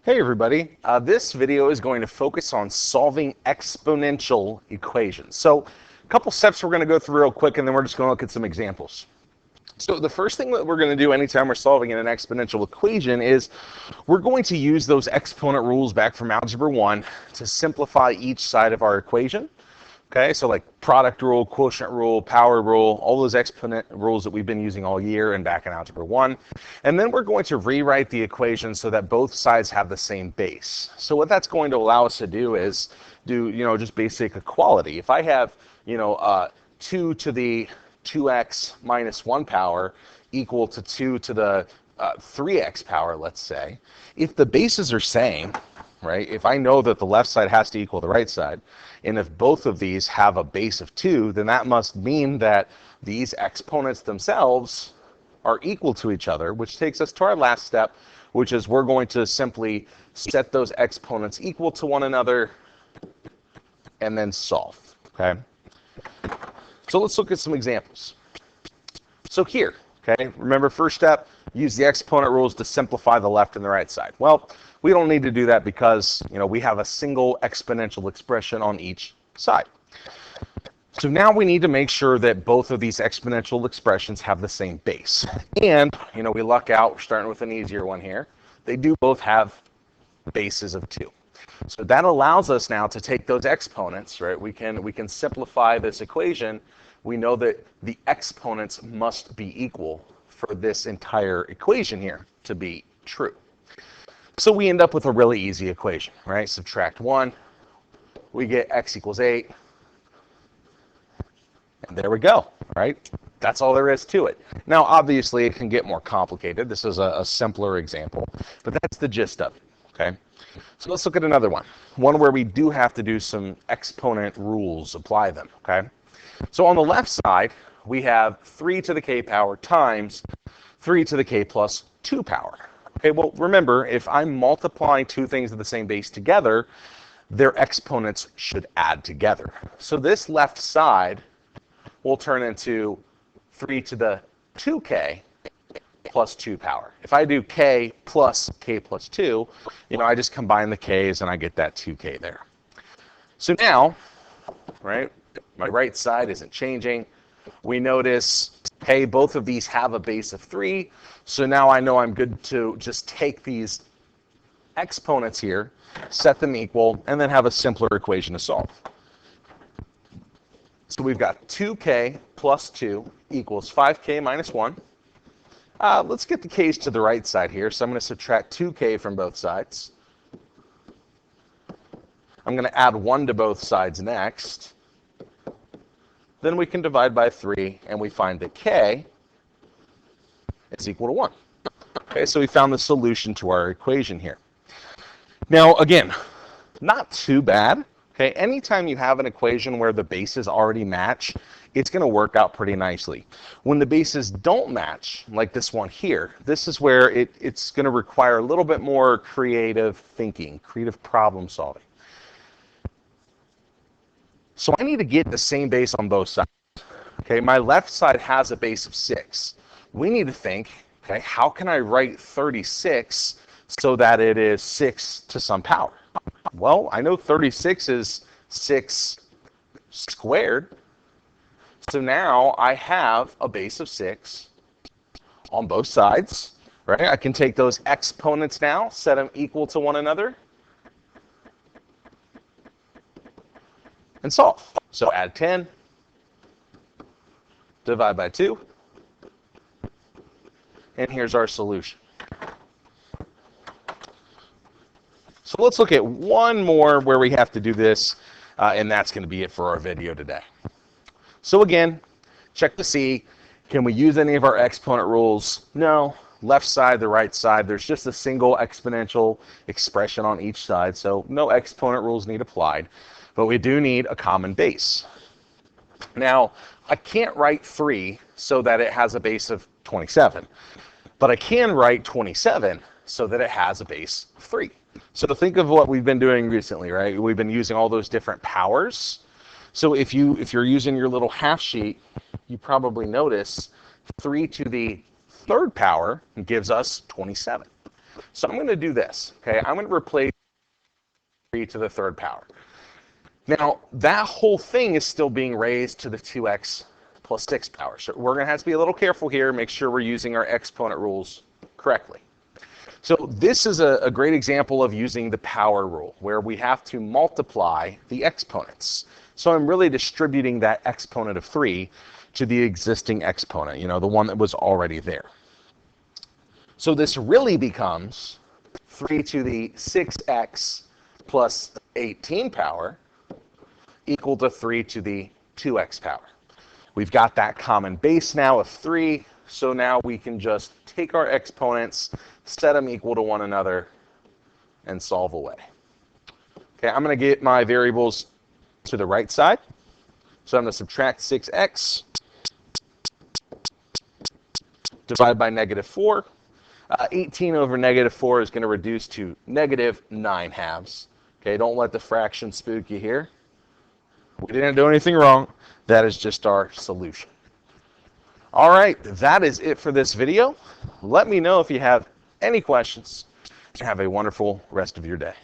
Hey everybody, this video is going to focus on solving exponential equations. So a couple steps we're going to go through real quick and then we're just going to look at some examples. So the first thing that we're going to do anytime we're solving an exponential equation is we're going to use those exponent rules back from Algebra 1 to simplify each side of our equation. Okay, so like product rule, quotient rule, power rule, all those exponent rules that we've been using all year and back in Algebra 1. And then we're going to rewrite the equation so that both sides have the same base. So what that's going to allow us to do is do, just basic equality. If I have, 2 to the 2x minus 1 power equal to 2 to the 3x power, let's say, if the bases are same, right? If I know that the left side has to equal the right side, and if both of these have a base of 2, then that must mean that these exponents themselves are equal to each other, which takes us to our last step, which is we're going to simply set those exponents equal to one another and then solve, okay? So let's look at some examples. So here, okay, remember first step, use the exponent rules to simplify the left and the right side. Well, we don't need to do that because, we have a single exponential expression on each side. So now we need to make sure that both of these exponential expressions have the same base. And, we luck out, we're starting with an easier one here. They do both have bases of 2. So that allows us now to take those exponents, right? We can simplify this equation. We know that the exponents must be equal for this entire equation here to be true. So we end up with a really easy equation, right? Subtract 1, we get x equals 8, and there we go, right? That's all there is to it. Now, obviously, it can get more complicated. This is a simpler example, but that's the gist of it, okay? So let's look at another one where we do have to do some exponent rules, apply them, okay? So on the left side, we have 3 to the k power times 3 to the k plus 2 power. Okay, well, remember, if I'm multiplying two things of the same base together, their exponents should add together. So this left side will turn into 3 to the 2k plus 2 power. If I do k plus 2, I just combine the k's and I get that 2k there. So now, right, my right side isn't changing. We notice, hey, both of these have a base of 3, so now I know I'm good to just take these exponents here, set them equal, and then have a simpler equation to solve. So we've got 2k plus 2 equals 5k minus 1. Let's get the k's to the right side here, so I'm going to subtract 2k from both sides. I'm going to add 1 to both sides next. Then we can divide by 3, and we find that k is equal to 1. Okay, so we found the solution to our equation here. Now, again, not too bad. Okay, anytime you have an equation where the bases already match, it's going to work out pretty nicely. When the bases don't match, like this one here, this is where it's going to require a little bit more creative thinking, creative problem solving. So I need to get the same base on both sides. Okay, my left side has a base of 6. We need to think, okay, how can I write 36 so that it is 6 to some power? Well, I know 36 is 6 squared. So now I have a base of 6 on both sides, right? I can take those exponents now, set them equal to one another, and solve. So add 10, divide by 2, and here's our solution. So let's look at one more where we have to do this, and that's going to be it for our video today. So again, check to see, can we use any of our exponent rules? No. Left side, the right side, there's just a single exponential expression on each side, so no exponent rules need applied. But we do need a common base. Now, I can't write 3 so that it has a base of 27, but I can write 27 so that it has a base of 3. So think of what we've been doing recently, right? We've been using all those different powers. So if you're using your little half sheet, you probably notice 3 to the 3rd power gives us 27. So I'm going to do this, okay? I'm going to replace 3 to the third power. Now, that whole thing is still being raised to the 2x plus 6 power. So we're going to have to be a little careful here, make sure we're using our exponent rules correctly. So this is a great example of using the power rule, where we have to multiply the exponents. So I'm really distributing that exponent of 3 to the existing exponent, you know, the one that was already there. So this really becomes 3 to the 6x plus 18 power equal to 3 to the 2x power. We've got that common base now of 3, so now we can just take our exponents, set them equal to one another, and solve away. Okay, I'm going to get my variables to the right side. So I'm going to subtract 6x, divide by negative 4. 18 over negative 4 is going to reduce to negative 9 halves. Okay, don't let the fraction spook you here. We didn't do anything wrong. That is just our solution. All right, that is it for this video. Let me know if you have any questions. Have a wonderful rest of your day.